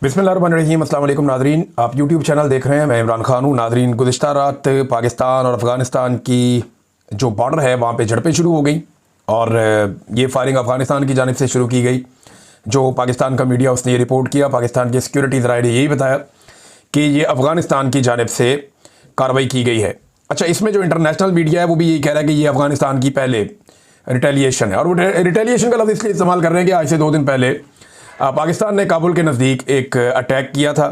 बिस्मिल्लाहिर्रहमानिर्रहीम। अस्सलाम वालेकुम नाज़रीन, आप यूट्यूब चैनल देख रहे हैं। मैं इमरान खान हूँ। नाज़रीन, गुज़िश्ता रात पाकिस्तान और अफ़गानिस्तान की जो बॉर्डर है वहाँ पे झड़पें शुरू हो गई और ये फायरिंग अफ़गानिस्तान की जानिब से शुरू की गई। जो पाकिस्तान का मीडिया उसने ये रिपोर्ट किया, पाकिस्तान के सिक्योरिटी ज़राए ने यही बताया कि ये अफ़गानिस्तान की जानिब से कार्रवाई की गई है। अच्छा, इसमें जो इंटरनेशनल मीडिया है वो भी यही कह रहा है कि ये अफ़गानिस्तान की पहले रिटेलिएशन है। और वो रिटेलिएशन का लफ्ज़ इसलिए इस्तेमाल कर रहे हैं कि आज से 2 दिन पहले पाकिस्तान ने काबुल के नज़दीक एक अटैक किया था,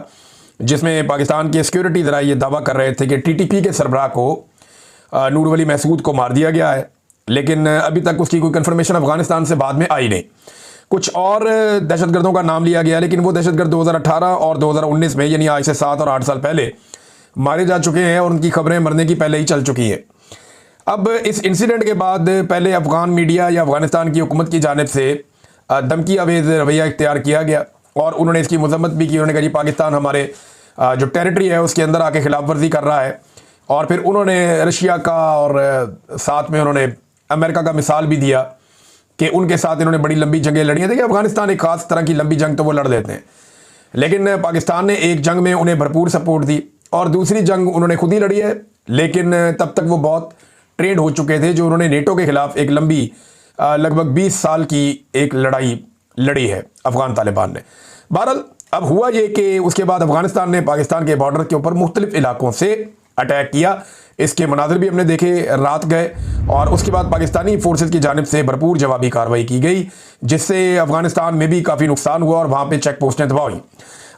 जिसमें पाकिस्तान के सिक्योरिटी ज़राए ये दावा कर रहे थे कि टीटीपी के सरबराह को नूर वली महसूद को मार दिया गया है, लेकिन अभी तक उसकी कोई कंफर्मेशन अफ़गानिस्तान से बाद में आई नहीं। कुछ और दहशतगर्दों का नाम लिया गया, लेकिन वो दहशतगर्द 2018 और 2019 में, यानी आज से 7 और 8 साल पहले मारे जा चुके हैं और उनकी खबरें मरने की पहले ही चल चुकी हैं। अब इस इंसिडेंट के बाद पहले अफ़गान मीडिया या अफ़गानिस्तान की हुकूमत की जानिब से धमकी अवेज़ रवैया इख्तियार किया गया और उन्होंने इसकी मजम्मत भी की। उन्होंने कहा जी पाकिस्तान हमारे जो टेरिटरी है उसके अंदर आके खिलाफ वर्जी कर रहा है। और फिर उन्होंने रशिया का और साथ में उन्होंने अमेरिका का मिसाल भी दिया कि उनके साथ इन्होंने बड़ी लंबी जंगें लड़ी हैं। देखिए, अफ़गानिस्तान एक ख़ास तरह की लंबी जंग तो वो लड़ देते हैं, लेकिन पाकिस्तान ने एक जंग में उन्हें भरपूर सपोर्ट दी और दूसरी जंग उन्होंने खुद ही लड़ी है, लेकिन तब तक वो बहुत ट्रेंड हो चुके थे। जो उन्होंने नेटो के खिलाफ एक लंबी लगभग 20 साल की एक लड़ाई लड़ी है अफ़गान तालिबान ने। बहरहाल अब हुआ ये कि उसके बाद अफ़गानिस्तान ने पाकिस्तान के बॉर्डर के ऊपर मुख्तलिफ इलाकों से अटैक किया। इसके मनाज़िर भी हमने देखे, रात गए और उसके बाद पाकिस्तानी फोर्सेस की जानिब से भरपूर जवाबी कार्रवाई की गई, जिससे अफ़गानिस्तान में भी काफ़ी नुकसान हुआ और वहाँ पर चेक पोस्टें तबाह हुई।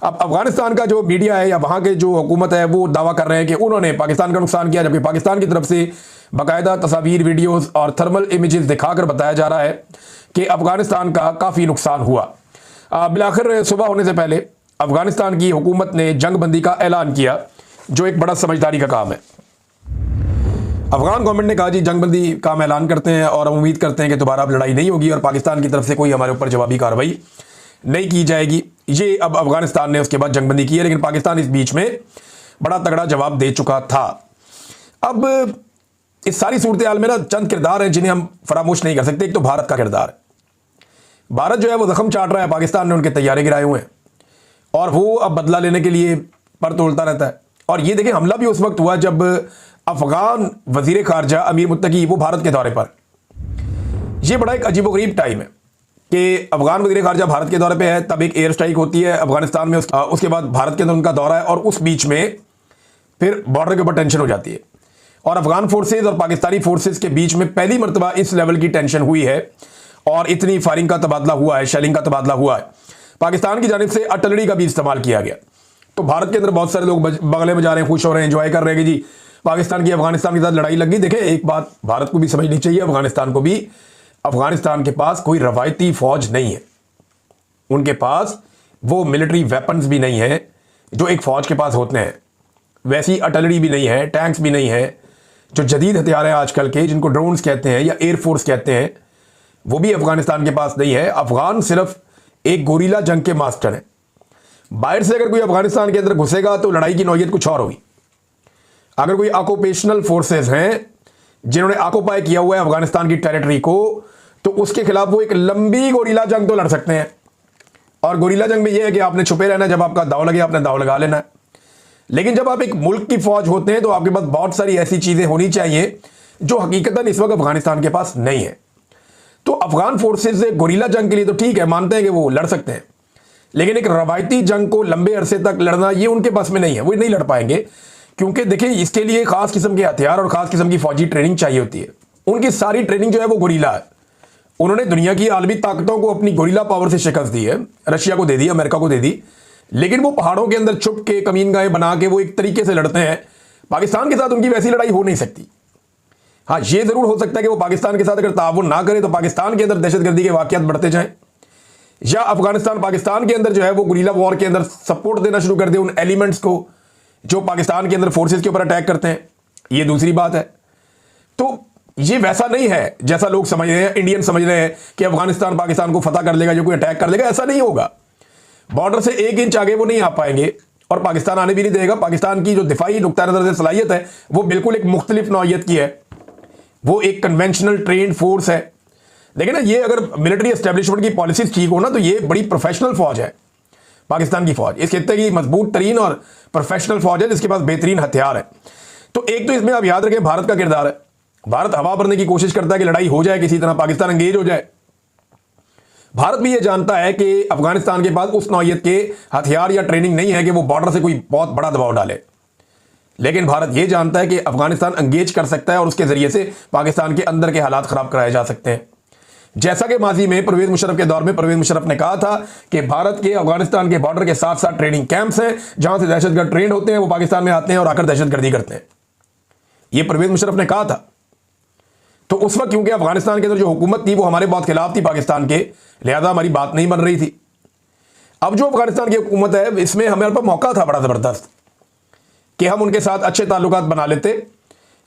अब अफ़गानिस्तान का जो मीडिया है या वहाँ के जो हुकूमत है वो दावा कर रहे हैं कि उन्होंने पाकिस्तान का नुकसान किया, जबकि पाकिस्तान की तरफ से बाकायदा तस्वीर, वीडियोस और थर्मल इमेजेस दिखाकर बताया जा रहा है कि अफ़गानिस्तान का काफ़ी नुकसान हुआ। बिलाखिर सुबह होने से पहले अफ़गानिस्तान की हुकूमत ने जंगबंदी का ऐलान किया, जो एक बड़ा समझदारी का काम है। अफ़गान गवर्नमेंट ने कहा जी जंगबंदी का हम ऐलान करते हैं और हम उम्मीद करते हैं कि दोबारा अब लड़ाई नहीं होगी और पाकिस्तान की तरफ से कोई हमारे ऊपर जवाबी कार्रवाई नहीं की जाएगी। ये अब अफ़गानिस्तान ने उसके बाद जंगबंदी की है, लेकिन पाकिस्तान इस बीच में बड़ा तगड़ा जवाब दे चुका था। अब इस सारी सूरत हाल में ना चंद किरदार हैं जिन्हें हम फरामोश नहीं कर सकते। एक तो भारत का किरदार है। भारत जो है वो जख्म चाट रहा है, पाकिस्तान ने उनके तैयारे गिराए हुए हैं और वो अब बदला लेने के लिए पर तोड़ता रहता है। और ये देखें, हमला भी उस वक्त हुआ जब अफगान वजीर खारजा अमीर मुत्तकी वो भारत के दौरे पर। यह बड़ा एक अजीबोगरीब टाइम है कि अफगान वजीर खारजा भारत के दौरे पर है, तब एक एयर स्ट्राइक होती है अफगानिस्तान में, उसके बाद भारत के अंदर उनका दौरा है और उस बीच में फिर बॉर्डर के ऊपर टेंशन हो जाती है और अफगान फोर्सेज और पाकिस्तानी फोर्सेज के बीच में पहली मरतबा इस लेवल की टेंशन हुई है और इतनी फायरिंग का तबादला हुआ है, शेलिंग का तबादला हुआ है। पाकिस्तान की जानिब से आर्टिलरी का भी इस्तेमाल किया गया। तो भारत के अंदर बहुत सारे लोग बगले में जा रहे हैं, खुश हो रहे हैं, एंजॉय कर रहे हैं कि जी पाकिस्तान की अफगानिस्तान के साथ लड़ाई लग गई। देखें, एक बात भारत को भी समझनी चाहिए, अफगानिस्तान को भी, अफगानिस्तान के पास कोई रवायती फौज नहीं है। उनके पास वो मिलिट्री वेपन्स भी नहीं है जो एक फौज के पास होते हैं, वैसी आर्टिलरी भी नहीं है, टैंक्स भी नहीं है। जो जदीद हथियार हैं आजकल के, जिनको ड्रोन्स कहते हैं या एयरफोर्स कहते हैं, वो भी अफगानिस्तान के पास नहीं है। अफगान सिर्फ एक गोरीला जंग के मास्टर हैं। बाहर से अगर कोई अफगानिस्तान के अंदर घुसेगा तो लड़ाई की नौयत कुछ और होगी। अगर कोई ऑक्यूपेशनल फोर्सेस हैं जिन्होंने ऑक्यूपाई किया हुआ है अफगानिस्तान की टेरिटरी को, तो उसके खिलाफ वो एक लंबी गोरीला जंग तो लड़ सकते हैं। और गोरीला जंग में यह है कि आपने छुपे रहना, जब आपका दाव लगे आपने दाव लगा लेना है। लेकिन जब आप एक मुल्क की फौज होते हैं तो आपके पास बहुत सारी ऐसी चीजें होनी चाहिए जो हकीकतन इस वक्त अफगानिस्तान के पास नहीं है। तो अफगान फोर्सेस से गोरीला जंग के लिए तो ठीक है, मानते हैं कि वो लड़ सकते हैं, लेकिन एक रवायती जंग को लंबे अरसे तक लड़ना ये उनके पास में नहीं है, वो नहीं लड़ पाएंगे। क्योंकि देखिए, इसके लिए खास किस्म के हथियार और खास किस्म की फौजी ट्रेनिंग चाहिए होती है। उनकी सारी ट्रेनिंग जो है वो गोरीला है। उन्होंने दुनिया की आलमी ताकतों को अपनी गोरीला पावर से शिकस्त दी है, रशिया को दे दी, अमेरिका को दे दी, लेकिन वो पहाड़ों के अंदर छुप के कमीनगाहें बना के वो एक तरीके से लड़ते हैं। पाकिस्तान के साथ उनकी वैसी लड़ाई हो नहीं सकती। हाँ, ये जरूर हो सकता है कि वो पाकिस्तान के साथ अगर ताउन ना करे तो पाकिस्तान के अंदर दहशतगर्दी के वाकयात बढ़ते जाएं, या अफगानिस्तान पाकिस्तान के अंदर जो है वो गुरीला वॉर के अंदर सपोर्ट देना शुरू कर दे उन एलिमेंट्स को जो पाकिस्तान के अंदर फोर्सेस के ऊपर अटैक करते हैं। ये दूसरी बात है। तो ये वैसा नहीं है जैसा लोग समझ रहे हैं, इंडियन समझ रहे हैं कि अफगानिस्तान पाकिस्तान को फतह कर लेगा, जो कोई अटैक कर लेगा, ऐसा नहीं होगा। बॉर्डर से 1 इंच आगे वो नहीं आ पाएंगे और पाकिस्तान आने भी नहीं देगा। पाकिस्तान की जो दिफाई नुक्ता नजर से सलाहियत है वो बिल्कुल एक मुख्तलिफ नौइयत की है, वो एक कन्वेंशनल ट्रेंड फोर्स है। लेकिन ना, ये अगर मिलिट्री एस्टेब्लिशमेंट की पॉलिसीज ठीक हो ना, तो ये बड़ी प्रोफेशनल फौज है। पाकिस्तान की फौज इस खित्ते की मजबूत तरीन और प्रोफेशनल फौज है जिसके पास बेहतरीन हथियार है। तो एक तो इसमें आप याद रखें भारत का किरदार है। भारत हवा भरने की कोशिश करता है कि लड़ाई हो जाए, किसी तरह पाकिस्तान एंगेज हो जाए। भारत भी यह जानता है कि अफगानिस्तान के पास उस नौइयत के हथियार या ट्रेनिंग नहीं है कि वो बॉर्डर से कोई बहुत बड़ा दबाव डाले, लेकिन भारत यह जानता है कि अफगानिस्तान एंगेज कर सकता है और उसके जरिए से पाकिस्तान के अंदर के हालात खराब कराए जा सकते हैं। जैसा कि माजी में परवेज मुशर्रफ के दौर में परवेज मुशर्रफ ने कहा था कि भारत के अफगानिस्तान के बॉर्डर के साथ साथ ट्रेनिंग कैंप्स हैं जहां से दहशतगर्द ट्रेंड होते हैं, वो पाकिस्तान में आते हैं और आकर दहशतगर्दी करते हैं। यह परवेज मुशर्रफ ने कहा था। तो उस वक्त क्योंकि अफगानिस्तान के अंदर जो हुकूमत थी वो हमारे बहुत खिलाफ थी पाकिस्तान के, लिहाजा हमारी बात नहीं बन रही थी। अब जो अफगानिस्तान की हुकूमत है इसमें हमारे पास मौका था बड़ा ज़बरदस्त कि हम उनके साथ अच्छे ताल्लुकात बना लेते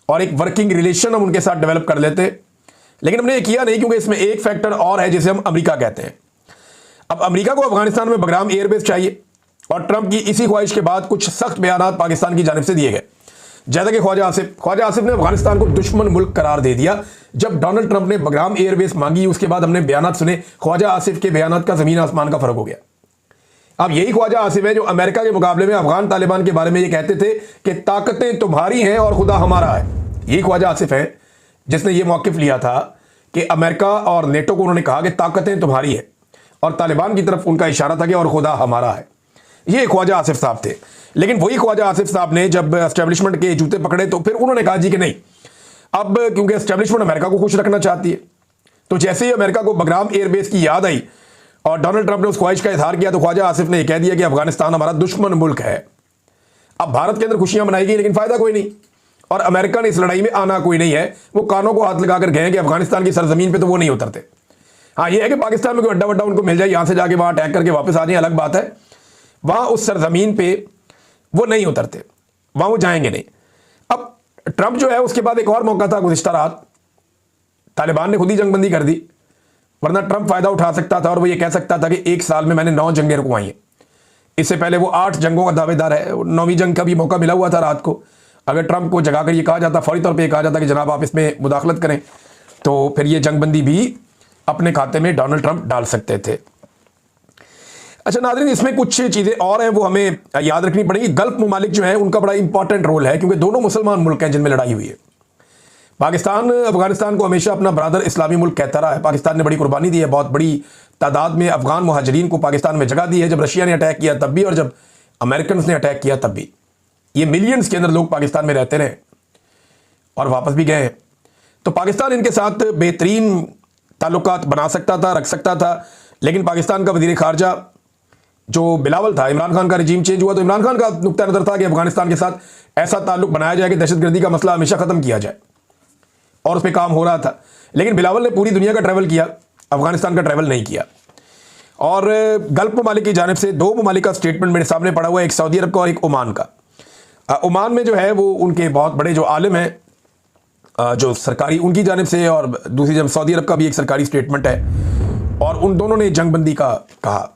और एक वर्किंग रिलेशन हम उनके साथ डेवलप कर लेते, लेकिन हमने ये किया नहीं क्योंकि इसमें एक फैक्टर और है जिसे हम अमेरिका कहते हैं। अब अमेरिका को अफगानिस्तान में बगराम एयरबेस चाहिए और ट्रंप की इसी ख्वाहिश के बाद कुछ सख्त बयान पाकिस्तान की जानिब से दिए गए, जैसा कि ख्वाजा आसिफ ने अफगानिस्तान को दुश्मन मुल्क करार दे दिया। जब डोनाल्ड ट्रंप ने बगराम एयरबेस मांगी उसके बाद हमने बयान सुने, ख्वाजा आसिफ के बयान का जमीन आसमान का फर्क हो गया। अब यही ख्वाजा आसिफ है जो अमेरिका के मुकाबले में अफगान तालिबान के बारे में ये कहते थे कि ताकतें तुम्हारी हैं और खुदा हमारा है। यही ख्वाजा आसिफ है जिसने ये मौकिफ लिया था कि अमेरिका और नेटो को उन्होंने कहा कि ताकतें तुम्हारी है और तालिबान की तरफ उनका इशारा था कि और खुदा हमारा है। ये ख्वाजा आसिफ साहब थे। लेकिन वही ख्वाजा आसिफ साहब ने जब एस्टेब्लिशमेंट के जूते पकड़े तो फिर उन्होंने कहा जी कि नहीं, अब क्योंकि एस्टेब्लिशमेंट अमेरिका को खुश रखना चाहती है, तो जैसे ही अमेरिका को बगराम एयरबेस की याद आई और डोनाल्ड ट्रंप ने उस ख्वाहिश का इजहार किया तो ख्वाजा आसिफ ने यह कह दिया कि अफगानिस्तान हमारा दुश्मन मुल्क है। अब भारत के अंदर खुशियां मनाई गई लेकिन फायदा कोई नहीं और अमेरिका ने इस लड़ाई में आना कोई नहीं है। वो कानों को हाथ लगाकर गए कि अफगानिस्तान की सरजमीन पर तो वो नहीं उतरते। हाँ, ये है कि पाकिस्तान में कोई अड्डा वड्डा उनको मिल जाए, यहां से जाके वहां अटैक करके वापस आ जाए, अलग बात है। वहां उस सरजमीन पे वो नहीं उतरते, वहां वो जाएंगे नहीं। अब ट्रंप जो है उसके बाद एक और मौका था गुज़िश्ता रात, तालिबान ने खुद ही जंगबंदी कर दी, वरना ट्रंप फायदा उठा सकता था और वो ये कह सकता था कि एक साल में मैंने 9 जंगें रुकवाई हैं। इससे पहले वो 8 जंगों का दावेदार है, 9वीं जंग का भी मौका मिला हुआ था रात को। अगर ट्रंप को जगाकर ये कहा जाता, फौरी तौर पर कहा जाता कि जनाब आप इसमें मुदाखलत करें, तो फिर ये जंगबंदी भी अपने खाते में डोनाल्ड ट्रंप डाल सकते थे। अच्छा नाज़रीन, इसमें कुछ चीज़ें और हैं वो हमें याद रखनी पड़ेगी। गल्फ ममालिक जो है उनका बड़ा इंपॉर्टेंट रोल है क्योंकि दोनों मुसलमान मुल्क हैं जिनमें लड़ाई हुई है। पाकिस्तान अफगानिस्तान को हमेशा अपना ब्रादर इस्लामी मुल्क कहता रहा है। पाकिस्तान ने बड़ी कुर्बानी दी है, बहुत बड़ी तादाद में अफगान मुहाजिरीन को पाकिस्तान में जगह दी है। जब रशिया ने अटैक किया तब भी और जब अमेरिकन ने अटैक किया तब भी ये मिलियंस के अंदर लोग पाकिस्तान में रहते रहे और वापस भी गए हैं। तो पाकिस्तान इनके साथ बेहतरीन ताल्लुकात बना सकता था, रख सकता था, लेकिन पाकिस्तान का वज़ीर ख़ारजा जो बिलावल था, इमरान खान का रिजीम चेंज हुआ तो इमरान खान का नुक्ता नज़र था कि अफगानिस्तान के साथ ऐसा ताल्लुक बनाया जाए कि दहशतगर्दी का मसला हमेशा ख़त्म किया जाए और उस पर काम हो रहा था। लेकिन बिलावल ने पूरी दुनिया का ट्रैवल किया, अफगानिस्तान का ट्रैवल नहीं किया। और गल्फ ममालिक की जानिब से 2 ममालिक का स्टेटमेंट मेरे सामने पड़ा हुआ है, एक सऊदी अरब का और एक ओमान का। ओमान में जो है वो उनके बहुत बड़े जो आलिम हैं जो सरकारी उनकी जानिब से, और दूसरी जब सऊदी अरब का भी एक सरकारी स्टेटमेंट है और उन दोनों ने जंगबंदी का कहा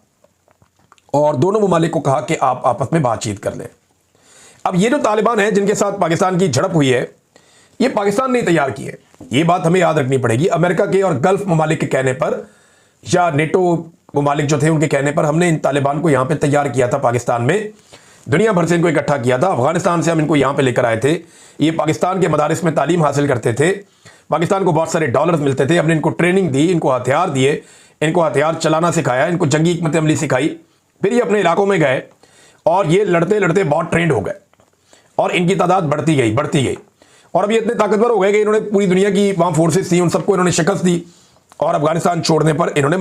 और दोनों ममालिक को कहा कि आप आपस में बातचीत कर लें। अब ये जो तालिबान है जिनके साथ पाकिस्तान की झड़प हुई है ये पाकिस्तान ने तैयार की है, ये बात हमें याद रखनी पड़ेगी। अमेरिका के और गल्फ ममालिक के कहने पर या नेटो ममालिक जो थे उनके कहने पर हमने इन तालिबान को यहाँ पे तैयार किया था, पाकिस्तान में दुनिया भर से इनको इकट्ठा किया था। अफगानिस्तान से हम इनको यहाँ पे लेकर आए थे, ये पाकिस्तान के मदारिस में तालीम हासिल करते थे, पाकिस्तान को बहुत सारे डॉलर्स मिलते थे, हमने इनको ट्रेनिंग दी, इनको हथियार दिए, इनको हथियार चलाना सिखाया, इनको जंगी हिकमत अमली सिखाई। फिर ये अपने इलाकों में गए और ये लड़ते लड़ते बहुत ट्रेंड हो गए और इनकी तादाद बढ़ती गई और अब ये इतने ताकतवर हो गए कि इन्होंने पूरी दुनिया की वहाँ फोर्सेस थी उन सबको इन्होंने शिकस्त दी और अफगानिस्तान छोड़ने पर इन्होंने